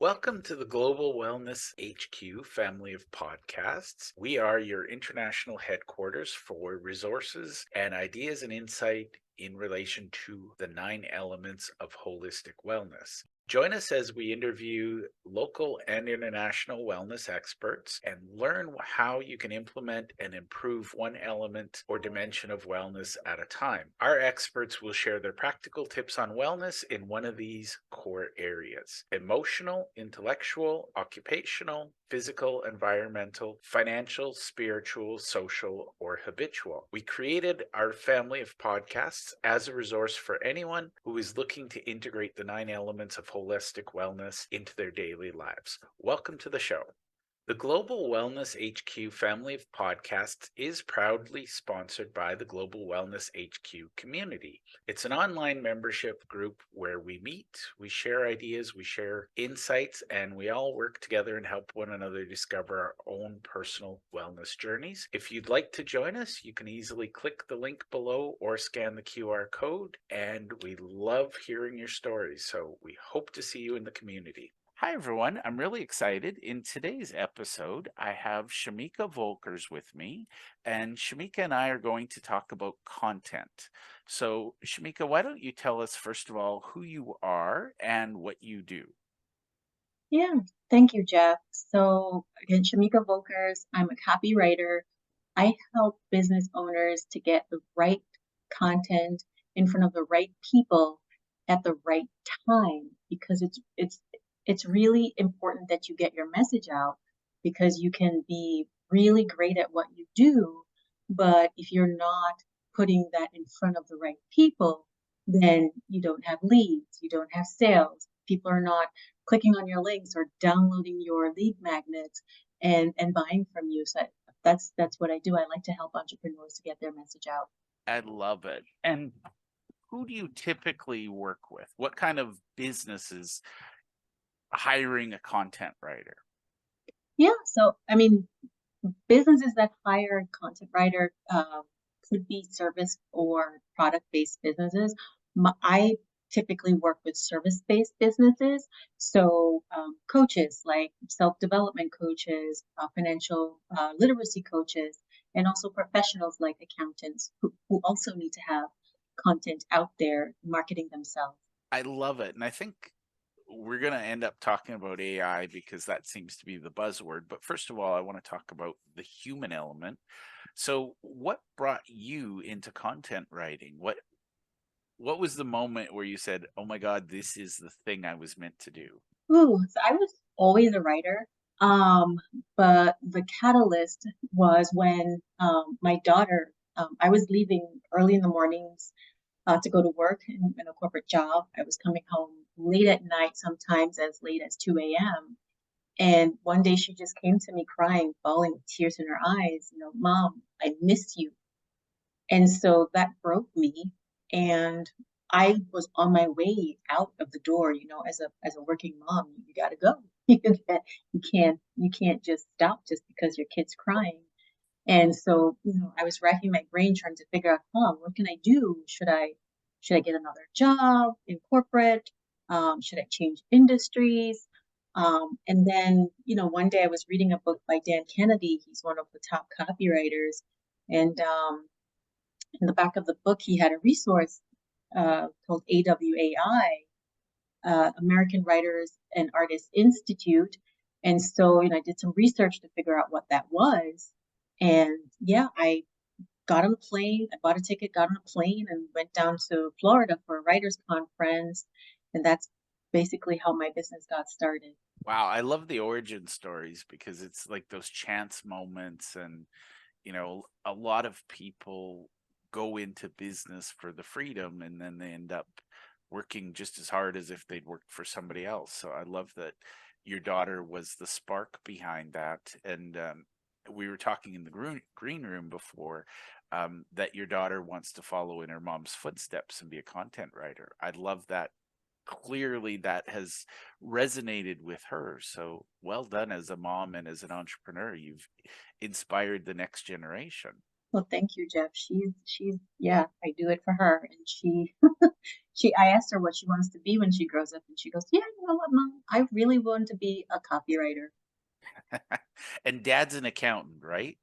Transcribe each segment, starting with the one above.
Welcome to the Global Wellness HQ family of podcasts. We are your international headquarters for resources and ideas and insight in relation to the 9 elements of holistic wellness. Join us as we interview local and international wellness experts and learn how you can implement and improve one element or dimension of wellness at a time. Our experts will share their practical tips on wellness in one of these core areas: emotional, intellectual, occupational, physical, environmental, financial, spiritual, social, or habitual. We created our family of podcasts as a resource for anyone who is looking to integrate the 9 elements of holistic wellness into their daily lives. Welcome to the show. The Global Wellness HQ family of podcasts is proudly sponsored by the Global Wellness HQ community. It's an online membership group where we meet, we share ideas, we share insights, and we all work together and help one another discover our own personal wellness journeys. If you'd like to join us, you can easily click the link below or scan the QR code, and we love hearing your stories. So we hope to see you in the community. Hi, everyone. I'm really excited. In today's episode, I have Shameka Volkers with me, and Shameka and I are going to talk about content. So, Shameka, why don't you tell us, first of all, who you are and what you do? Yeah, thank you, Jeff. So again, Shameka Volkers, I'm a copywriter. I help business owners to get the right content in front of the right people at the right time because it's really important that you get your message out because you can be really great at what you do, but if you're not putting that in front of the right people, then you don't have leads, you don't have sales. People are not clicking on your links or downloading your lead magnets and buying from you. So that's what I do. I like to help entrepreneurs to get their message out. I love it. And who do you typically work with? What kind of businesses hiring a content writer? Yeah, so I mean, businesses that hire a content writer could be service or product-based businesses. I typically work with service-based businesses, so coaches like self-development coaches, financial literacy coaches, and also professionals like accountants who also need to have content out there marketing themselves. I love it. And I think we're going to end up talking about AI because that seems to be the buzzword. But first of all, I want to talk about the human element. So, what brought you into content writing? What was the moment where you said, "Oh my God, this is the thing I was meant to do"? Ooh, so I was always a writer, um, but the catalyst was when my daughter. I was leaving early in the mornings to go to work in a corporate job. I was coming home late at night, sometimes as late as 2 a.m. And one day she just came to me crying, bawling with tears in her eyes, Mom, I miss you. And so that broke me. And I was on my way out of the door, as a working mom, you gotta go. You can't just stop just because your kid's crying. And so, I was racking my brain trying to figure out, what can I do? Should I get another job in corporate? Should I change industries? And then, one day I was reading a book by Dan Kennedy. He's one of the top copywriters. And in the back of the book, he had a resource called AWAI, American Writers and Artists Institute. And so, I did some research to figure out what that was. And yeah, I got on the plane, I bought a ticket, got on a plane, and went down to Florida for a writers' conference. And that's basically how my business got started. Wow, I love the origin stories because it's like those chance moments. And a lot of people go into business for the freedom and then they end up working just as hard as if they'd worked for somebody else. So I love that your daughter was the spark behind that. And we were talking in the green room before, that your daughter wants to follow in her mom's footsteps and be a content writer. I love that. Clearly that has resonated with her. So well done as a mom and as an entrepreneur. You've inspired the next generation. Well, thank you, Jeff. She's yeah, I do it for her. And I asked her what she wants to be when she grows up, and she goes, "Yeah, you know what, Mom? I really want to be a copywriter." And dad's an accountant, right?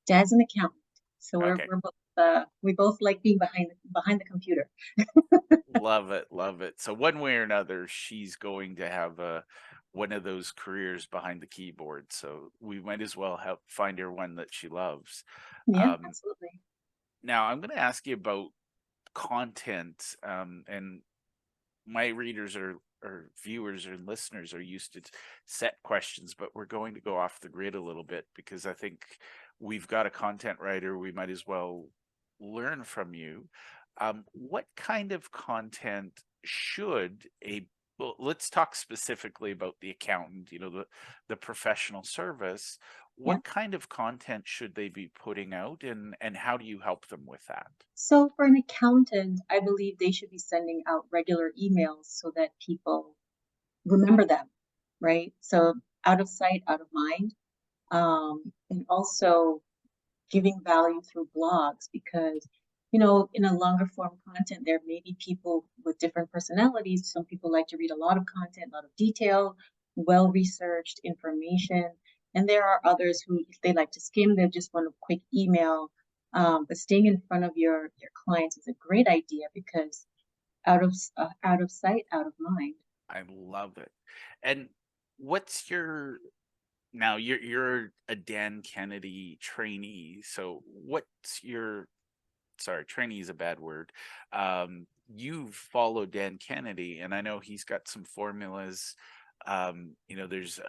Dad's an accountant, so Okay. we're both we both like being behind the computer. Love it, love it. So one way or another, she's going to have one of those careers behind the keyboard. So we might as well help find her one that she loves. Yeah, Um, absolutely. Now I'm going to ask you about content, and my readers or viewers or listeners are used to set questions, but we're going to go off the grid a little bit because I think we've got a content writer. We might as well learn from you. What kind of content should well, let's talk specifically about the accountant, the professional service. Yeah. What kind of content should they be putting out, and how do you help them with that? So for an accountant, I believe they should be sending out regular emails so that people remember them, right? So out of sight, out of mind. And also giving value through blogs because, in a longer form content, there may be people with different personalities. Some people like to read a lot of content, a lot of detail, well researched information. And there are others who, if they like to skim, they just want a quick email. But staying in front of your clients is a great idea because out of sight, out of mind. I love it. And what's your now you're a Dan Kennedy trainee. So what's your sorry, trainee is a bad word. You've followed Dan Kennedy, and I know he's got some formulas. There's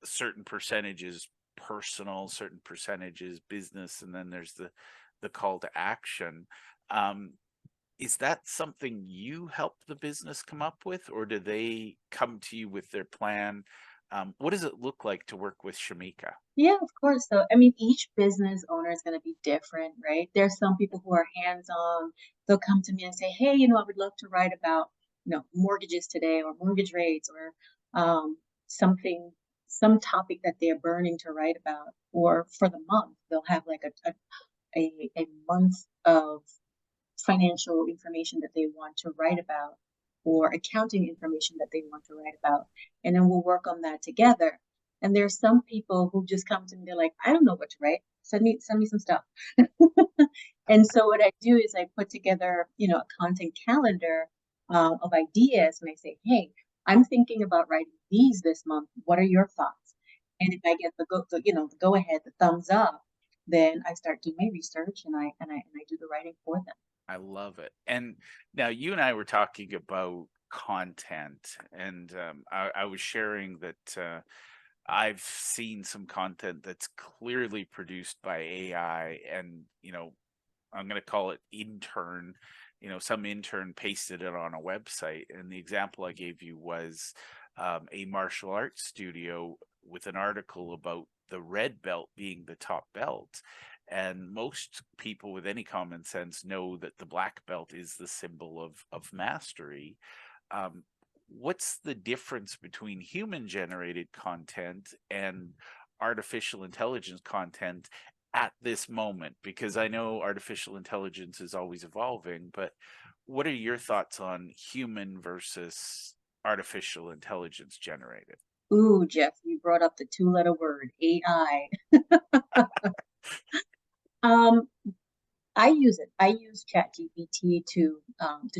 certain percentages personal, certain percentages business, and then there's the call to action. Um, is that something you help the business come up with, or do they come to you with their plan? What does it look like to work with Shameka? Yeah, of course. So, I mean, each business owner is going to be different, right? There's some people who are hands-on. They'll come to me and say, "Hey, I would love to write about, mortgages today or mortgage rates or something, some topic that they're burning to write about." Or for the month, they'll have like a month of financial information that they want to write about or accounting information that they want to write about. And then we'll work on that together. And there's some people who just come to me, they're like, "I don't know what to write. Send me some stuff." And so what I do is I put together, a content calendar of ideas, and I say, "Hey, I'm thinking about writing these this month. What are your thoughts?" And if I get the go ahead, the thumbs up, then I start doing my research and I do the writing for them. I love it. And now you and I were talking about content, and I was sharing that I've seen some content that's clearly produced by AI, and I'm going to call it intern. Some intern pasted it on a website, and the example I gave you was a martial arts studio with an article about the red belt being the top belt. And most people with any common sense know that the black belt is the symbol of mastery. Um, what's the difference between human generated content and artificial intelligence content at this moment? Because I know artificial intelligence is always evolving, but what are your thoughts on human versus artificial intelligence generated? Ooh, Jeff, you brought up the two-letter word, AI. Um, I use it. I use ChatGPT to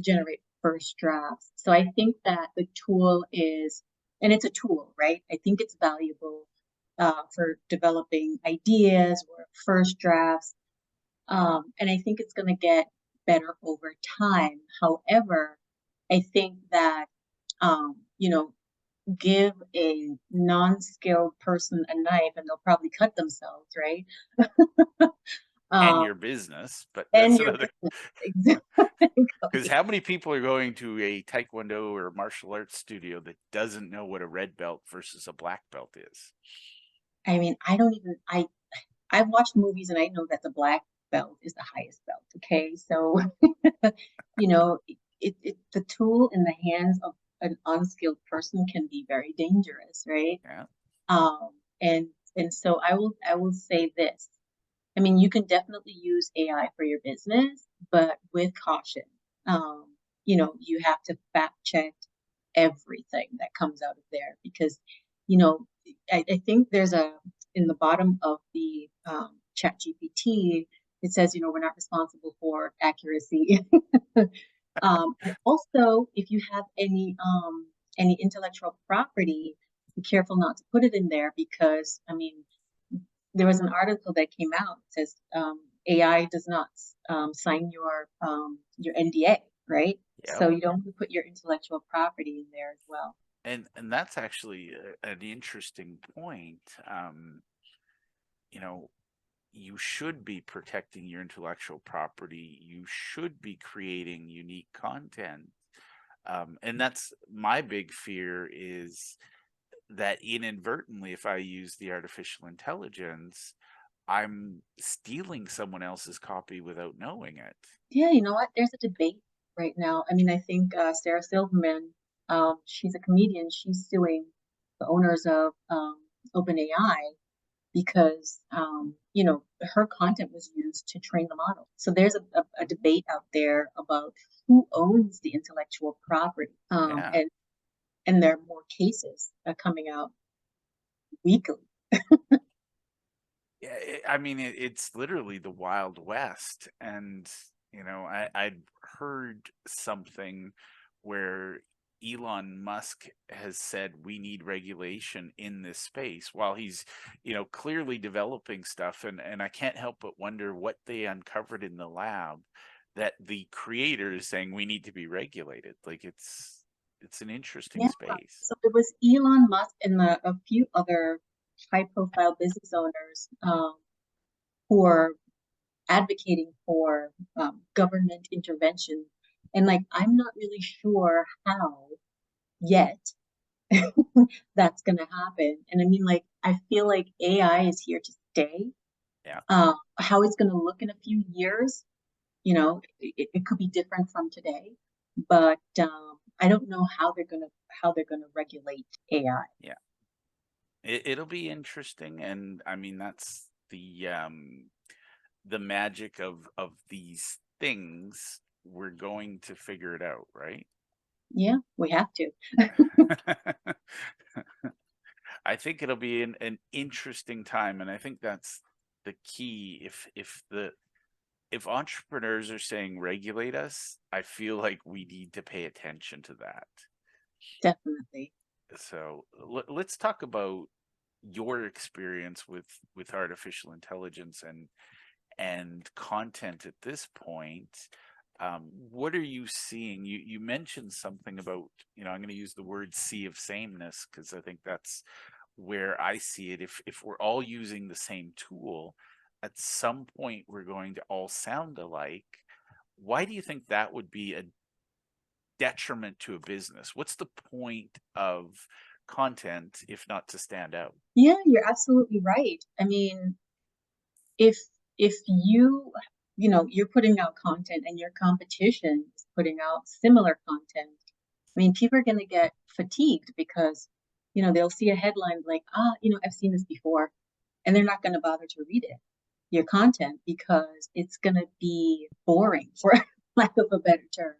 generate first drafts. So I think that the tool is, and it's a tool, right? I think it's valuable for developing ideas or first drafts. And I think it's going to get better over time. However, I think that um, you know, give a non-skilled person a knife and they'll probably cut themselves, right? And Um, your business, but and that's your another. business. Because Exactly. how many people are going to a taekwondo or martial arts studio that doesn't know what a red belt versus a black belt is? I mean, I've watched movies and I know that the black belt is the highest belt. Okay, so the tool in the hands of an unskilled person can be very dangerous, right? Yeah. Um, and and so I will say this. I mean, you can definitely use AI for your business, but with caution. You have to fact check everything that comes out of there because, you know, I think there's in the bottom of the chat GPT, it says, we're not responsible for accuracy. And also, if you have any intellectual property, be careful not to put it in there because, I mean, there was an article that came out that says AI does not sign your NDA, right? Yep. So you don't want to put your intellectual property in there as well. And that's actually an interesting point. You know, you should be protecting your intellectual property. You should be creating unique content. And that's my big fear is that inadvertently, if I use the artificial intelligence, I'm stealing someone else's copy without knowing it. Yeah, you know what? There's a debate right now. I mean, I think Sarah Silverman, she's a comedian. She's suing the owners of OpenAI because her content was used to train the model. So there's a debate out there about who owns the intellectual property, Yeah. and there are more cases coming out weekly. Yeah, I mean, it's literally the Wild West. And, I'd heard something where Elon Musk has said we need regulation in this space while he's, clearly developing stuff. And I can't help but wonder what they uncovered in the lab that the creator is saying we need to be regulated. Like it's an interesting Yeah. space. So it was Elon Musk and a few other high-profile business owners who are advocating for government intervention. And like, I'm not really sure how yet that's going to happen. And I mean, like, I feel like AI is here to stay. Yeah. How it's going to look in a few years, it could be different from today. But I don't know how they're gonna regulate AI. Yeah. It'll be interesting. And I mean, that's the magic of these things. We're going to figure it out, right? Yeah, we have to. I think it'll be an interesting time, and I think that's the key. If entrepreneurs are saying regulate us, I feel like we need to pay attention to that. Definitely. So let's talk about your experience with artificial intelligence and content at this point. What are you seeing? You mentioned something about, I'm going to use the word sea of sameness because I think that's where I see it. If we're all using the same tool, at some point we're going to all sound alike. Why do you think that would be a detriment to a business? What's the point of content if not to stand out? Yeah, you're absolutely right. I mean, if if you're putting out content and your competition is putting out similar content, I mean, people are going to get fatigued because, they'll see a headline like, I've seen this before, and they're not going to bother to read it, your content, because it's going to be boring, for lack of a better term.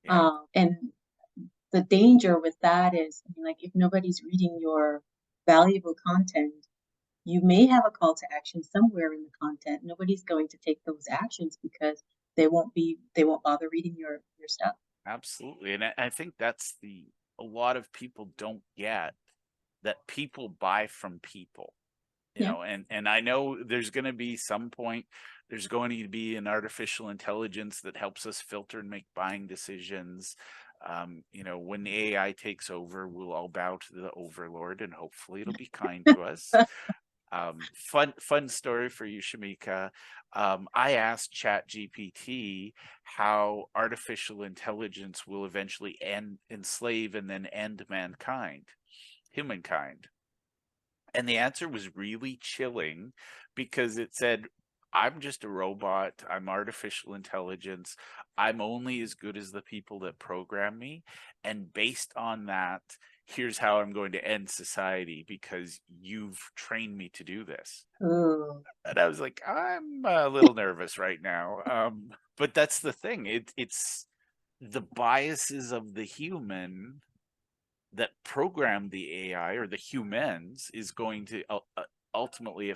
Yeah, And the danger with that is, I mean, like, if nobody's reading your valuable content, you may have a call to action somewhere in the content. Nobody's going to take those actions because they won't bother reading your stuff. absolutely. And I think that's a lot of people don't get that people buy from people. Yeah. And I know there's going to be some point, there's going to be an artificial intelligence that helps us filter and make buying decisions. When the AI takes over, we'll all bow to the overlord and hopefully it'll be kind to us. Fun story for you, Shameka. I asked ChatGPT how artificial intelligence will eventually enslave and then end humankind. And the answer was really chilling because it said, I'm just a robot. I'm artificial intelligence. I'm only as good as the people that program me. And based on that, here's how I'm going to end society because you've trained me to do this. Ooh. And I was like, I'm a little nervous right now. But that's the thing. It's the biases of the human that program the AI, or the humans, is going to ultimately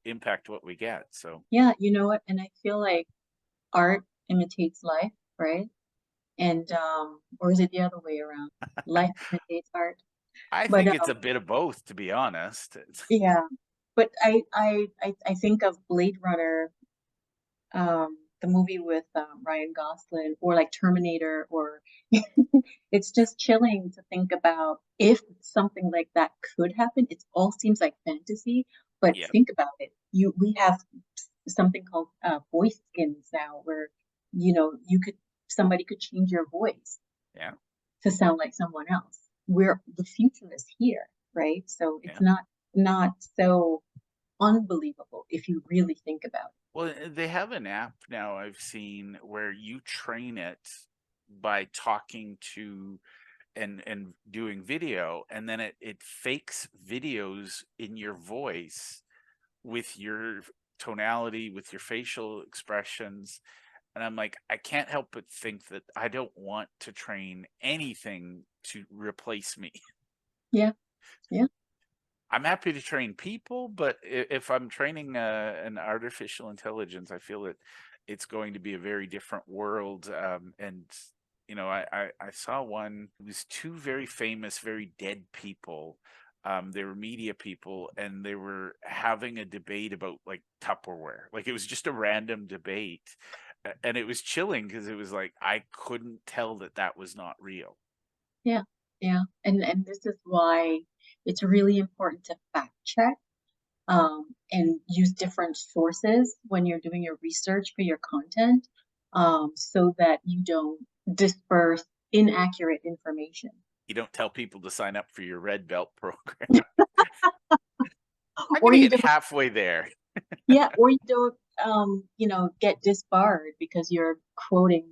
impact what we get. So Yeah, you know what? And I feel like art imitates life, right? And or is it the other way around? Life imitates art. I But think it's a bit of both, to be honest. yeah, but I think of Blade Runner, the movie with Ryan Gosling, or like Terminator, or it's just chilling to think about if something like that could happen. It all seems like fantasy, but Yeah, think about it. We have something called voice skins now, where you could somebody could change your voice yeah, to sound like someone else. Where the future is here, right? So it's yeah. not so unbelievable if you really think about it. Well, they have an app now I've seen where you train it by talking to and doing video, and then it fakes videos in your voice with your tonality, with your facial expressions. And I'm like, I can't help but think that I don't want to train anything to replace me. Yeah, yeah, I'm happy to train people, but if I'm training an artificial intelligence, I feel that it's going to be a very different world. And I saw one. It was two very famous, very dead people. They were media people, and they were having a debate about like Tupperware. Like, it was just a random debate, and it was chilling because it was like I couldn't tell that that was not real. yeah, yeah. And this is why it's really important to fact check and use different sources when you're doing your research for your content, so that you don't disperse inaccurate information. You don't tell people to sign up for your red belt program. I'm Or gonna you get don't, halfway there. yeah, or you don't, get disbarred because you're quoting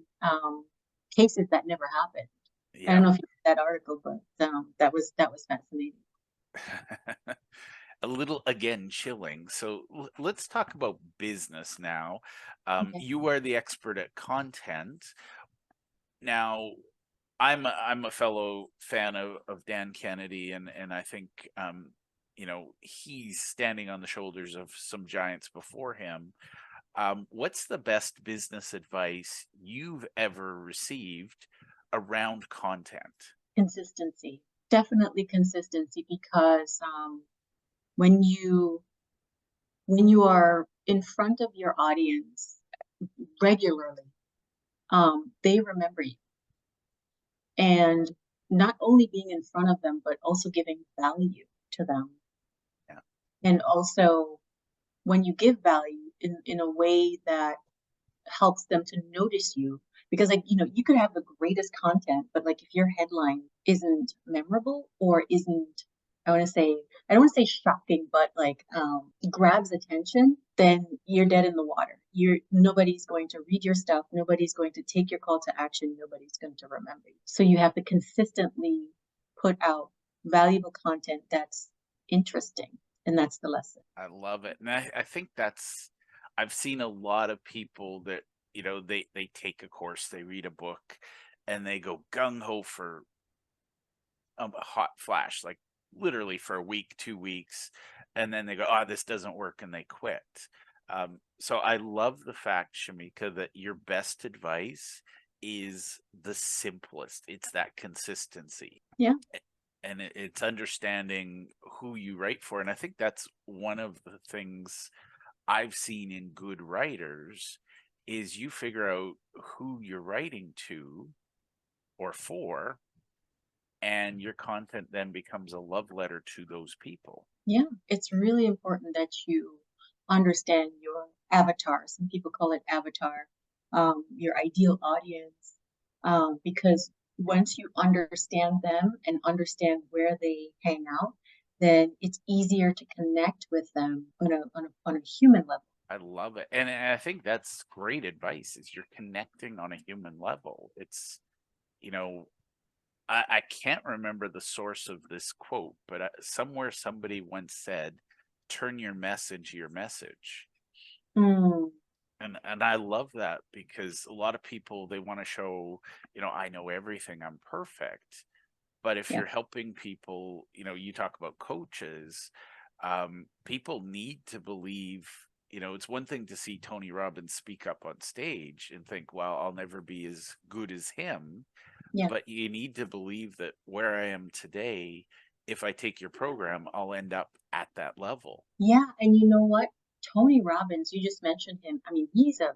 cases that never happened. I don't Yeah. know if you read that article, but that was fascinating. A little, again, chilling. So let's talk about business now. Okay. You are the expert at content. Now, I'm a fellow fan of Dan Kennedy, and I think he's standing on the shoulders of some giants before him. What's the best business advice you've ever received around content? Consistency, definitely consistency, because when you when you are in front of your audience regularly, they remember you. And not only being in front of them, but also giving value to them. Yeah. And also, when you give value in a way that helps them to notice you, because like you could have the greatest content, but like if your headline isn't memorable, or isn't, I don't want to say shocking, but like grabs attention, then you're dead in the water. You're Nobody's going to read your stuff, nobody's going to take your call to action, nobody's going to remember you. So you have to consistently put out valuable content that's interesting, and that's the lesson. I love it. And I think I've seen a lot of people that, they take a course, they read a book, and they go gung ho for a hot flash, like literally for a week, 2 weeks. And then they go, oh, this doesn't work, and they quit. So I love the fact, Shameka, that your best advice is the simplest. It's that consistency. Yeah. And it's understanding who you write for. And I think that's one of the things I've seen in good writers is you figure out who you're writing to or for, and your content then becomes a love letter to those people. Yeah, it's really important that you understand your avatar. Some people call it avatar, your ideal audience, because once you understand them and understand where they hang out, then it's easier to connect with them on a human level. I love it. And I think that's great advice is you're connecting on a human level. It's, you know, I can't remember the source of this quote, but somewhere somebody once said, "Turn your message." Mm, And I love that because a lot of people, they want to show, I know everything, I'm perfect. But if yeah, you're helping people, you talk about coaches, people need to believe, it's one thing to see Tony Robbins speak up on stage and think, well, I'll never be as good as him. yeah, But you need to believe that where I am today, if I take your program, I'll end up at that level. yeah. And you know what? Tony Robbins, you just mentioned him. I mean, he's a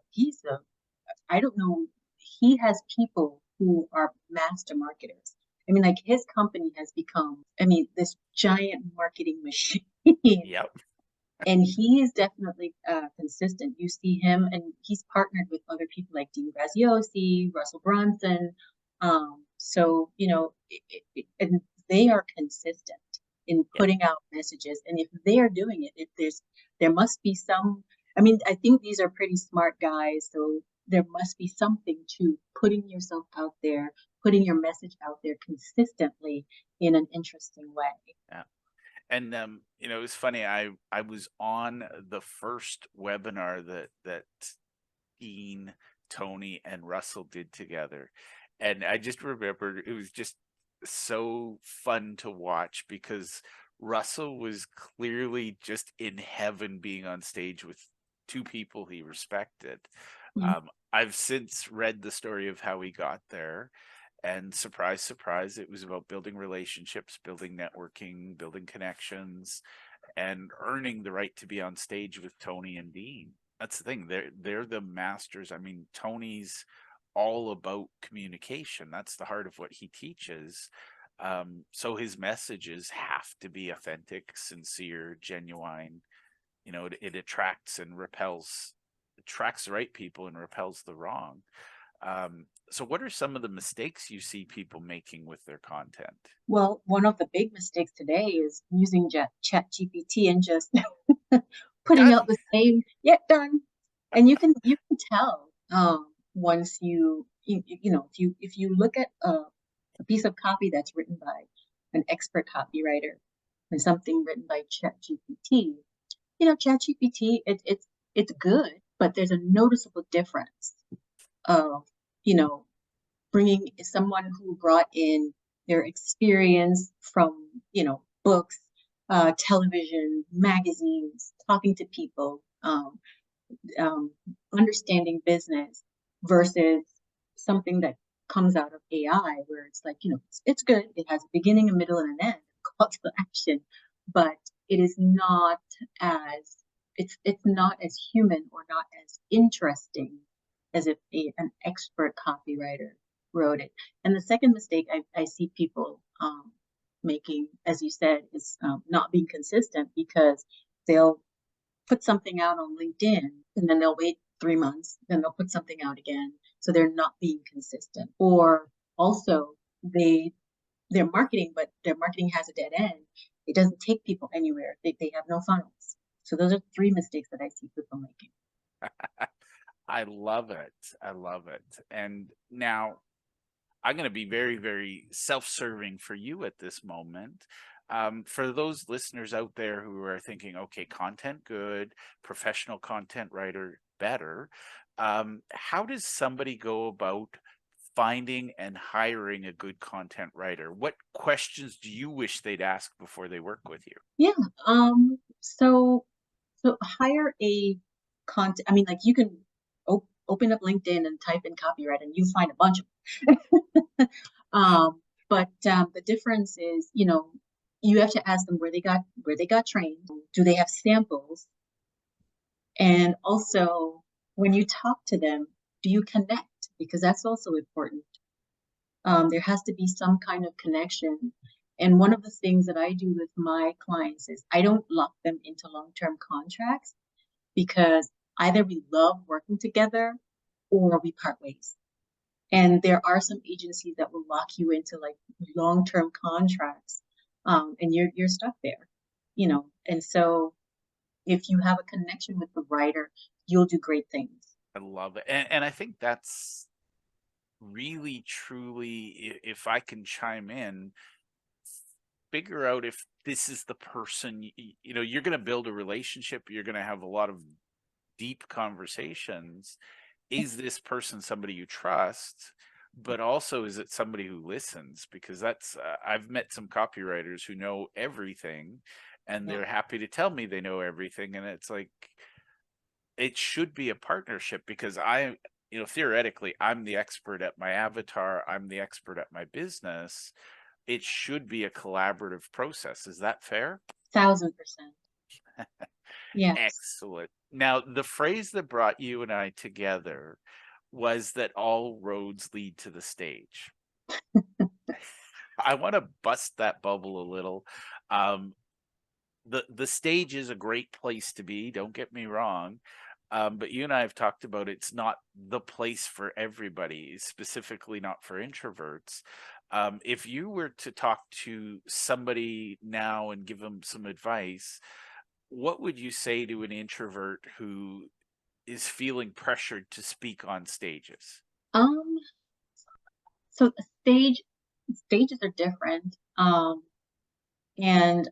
I don't know. He has people who are master marketers. I mean, like his company has become, I mean, this giant marketing machine. Yep. And he is definitely consistent. You see him, and he's partnered with other people like Dean Graziosi, Russell Brunson. So and they are consistent in Yep. putting out messages. And if they are doing it, if there must be some. I mean, I think these are pretty smart guys, so there must be something to putting yourself out there, putting your message out there consistently in an interesting way. Yeah. And it was funny. I was on the first webinar that Dean, Tony, and Russell did together, and I just remembered it was just so fun to watch because Russell was clearly just in heaven being on stage with two people he respected. Yeah. I've since read the story of how he got there, and surprise, surprise, it was about building relationships, building networking, building connections, and earning the right to be on stage with Tony and Dean. That's the thing. They're the masters. I mean, Tony's all about communication. That's the heart of what he teaches. So his messages have to be authentic, sincere, genuine. It attracts and repels, attracts the right people and repels the wrong. So what are some of the mistakes you see people making with their content? Well, one of the big mistakes today is using Chat GPT and just putting out Done. the same, yeah, done. And you can tell once if you look at a piece of copy that's written by an expert copywriter and something written by Chat GPT, Chat GPT it's good, but there's a noticeable difference of you know bringing someone who brought in their experience from, books, television, magazines, talking to people, um, understanding business versus something that comes out of AI, where it's like, it's good. It has a beginning, a middle, and an end, call to action, but it is not as it's not as human or not as interesting as if an expert copywriter wrote it. And the second mistake I see people making, as you said, is not being consistent because they'll put something out on LinkedIn and then they'll wait 3 months, then they'll put something out again. So they're not being consistent. Or also they're marketing, but their marketing has a dead end. It doesn't take people anywhere. They have no funnels. So those are three mistakes that I see people making. I love it. I love it. And now I'm going to be very, very self-serving for you at this moment. For those listeners out there who are thinking, okay, content good, professional content writer better, how does somebody go about finding and hiring a good content writer? What questions do you wish they'd ask before they work with you? Yeah. So hire a content. I mean, like you can open up LinkedIn and type in copyright, and you find a bunch of. But the difference is, you have to ask them where they got trained. Do they have samples? And also, when you talk to them, do you connect? Because that's also important. There has to be some kind of connection. And one of the things that I do with my clients is I don't lock them into long-term contracts because either we love working together or we part ways. And there are some agencies that will lock you into like long-term contracts, and you're stuck there. And so if you have a connection with the writer, you'll do great things. I love it. And I think really truly, if I can chime in, figure out if this is the person, you're going to build a relationship, you're going to have a lot of deep conversations. Is this person somebody you trust? But also, is it somebody who listens? Because I've met some copywriters who know everything and Yeah. they're happy to tell me they know everything. And it's like, it should be a partnership because theoretically, I'm the expert at my avatar, I'm the expert at my business. It should be a collaborative process. Is that fair? 1000%. Yes. Excellent. Now, the phrase that brought you and I together was that all roads lead to the stage. I want to bust that bubble a little. Um, the stage is a great place to be, don't get me wrong. But you and I have talked about it's not the place for everybody, specifically not for introverts. If you were to talk to somebody now and give them some advice, what would you say to an introvert who is feeling pressured to speak on stages? Um, so stages are different. And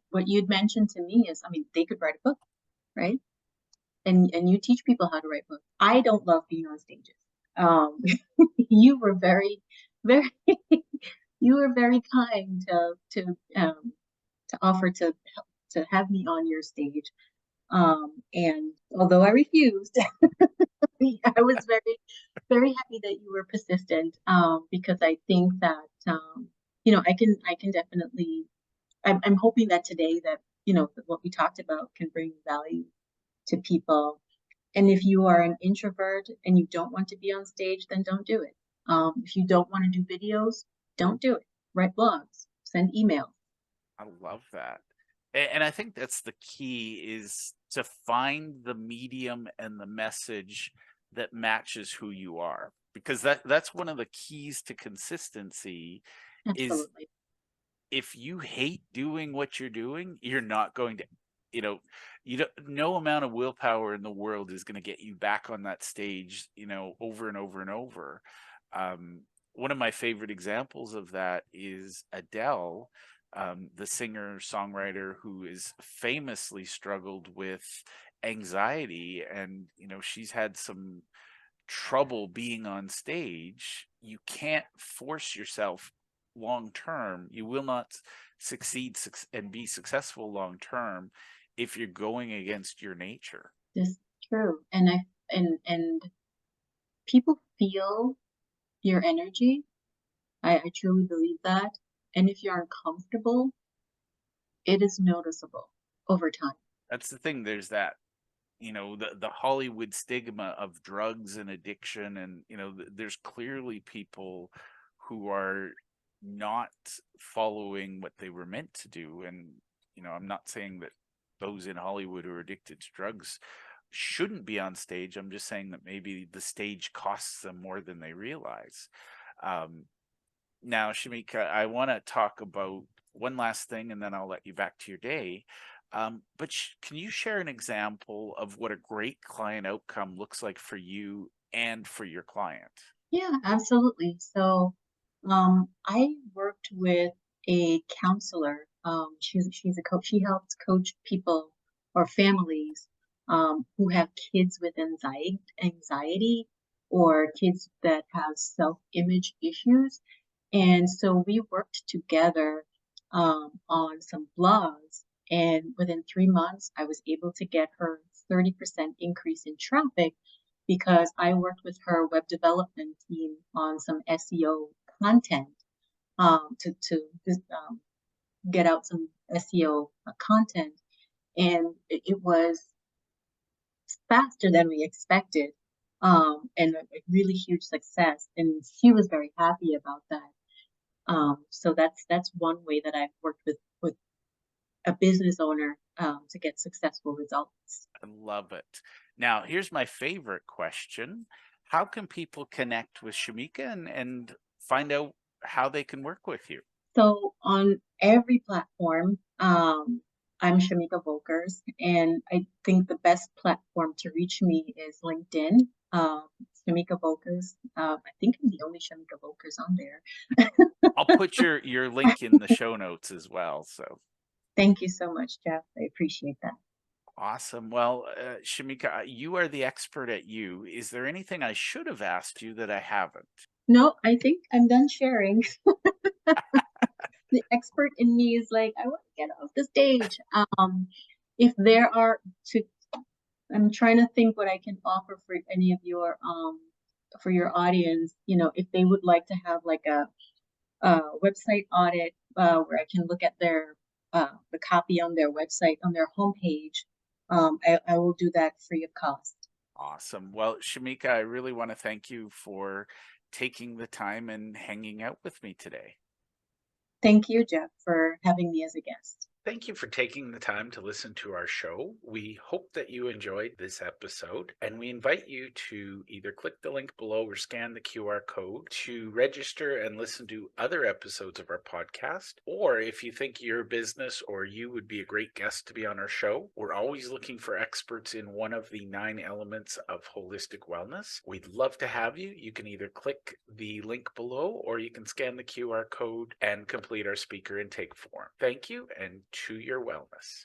what you'd mentioned to me is, I mean, they could write a book, right? And you teach people how to write books. I don't love being on stages. Um, you were very, you were very kind to offer to have me on your stage. And although I refused, I was very happy that you were persistent, because I think that, I can definitely, I'm hoping that today that, what we talked about can bring value to people. And if you are an introvert and you don't want to be on stage, then don't do it. If you don't want to do videos, don't do it. Write blogs, send emails. I love that. And I think that's the key, is to find the medium and the message that matches who you are. Because that's one of the keys to consistency is, Absolutely. if you hate doing what you're doing, you're not going to, you know, no amount of willpower in the world is going to get you back on that stage, over and over and over. Um, One of my favorite examples of that is Adele, the singer songwriter who is famously struggled with anxiety, and she's had some trouble being on stage. You can't force yourself long term. You will not succeed and be successful long term if you're going against your nature. This is true. And people feel your energy. I truly believe that. And if you're uncomfortable, it is noticeable over time. That's the thing. There's that, the Hollywood stigma of drugs and addiction, and there's clearly people who are not following what they were meant to do. And I'm not saying that those in Hollywood who are addicted to drugs shouldn't be on stage. I'm just saying that maybe the stage costs them more than they realize. um, Now, Shamika, I want to talk about one last thing, and then I'll let you back to your day. But can you share an example of what a great client outcome looks like for you and for your client? Yeah, absolutely. So, I worked with a counselor. She's a coach. She helps coach people or families who have kids with anxiety or kids that have self-image issues. And so we worked together on some blogs. And within 3 months, I was able to get her 30% increase in traffic because I worked with her web development team on some SEO content to get out some SEO content, and it was faster than we expected, and a really huge success. And she was very happy about that. So that's one way that I've worked with a business owner to get successful results. I love it. Now, here's my favorite question. How can people connect with Shamika and find out how they can work with you? So on every platform, I'm Shameka Volkers, and I think the best platform to reach me is LinkedIn. Shameka Volkers. I think I'm the only Shameka Volkers on there. I'll put your link in the show notes as well. So Thank you so much, Jeff. I appreciate that. awesome. Well, Shamika, you are the expert at you. Is there anything I should have asked you that I haven't? No, I think I'm done sharing. The expert in me is like, I want to get off the stage. If there are to, I'm trying to think what I can offer for any of your for your audience. You know, if they would like to have like a website audit where I can look at their the copy on their website on their homepage, I will do that free of cost. Awesome. Well, Shamika, I really want to thank you for taking the time and hanging out with me today. Thank you, Jeff, for having me as a guest. Thank you for taking the time to listen to our show. We hope that you enjoyed this episode, and we invite you to either click the link below or scan the QR code to register and listen to other episodes of our podcast. Or if you think your business or you would be a great guest to be on our show, we're always looking for experts in one of the 9 elements of holistic wellness. We'd love to have you. You can either click the link below or you can scan the QR code and complete our speaker intake form. Thank you, and to your wellness.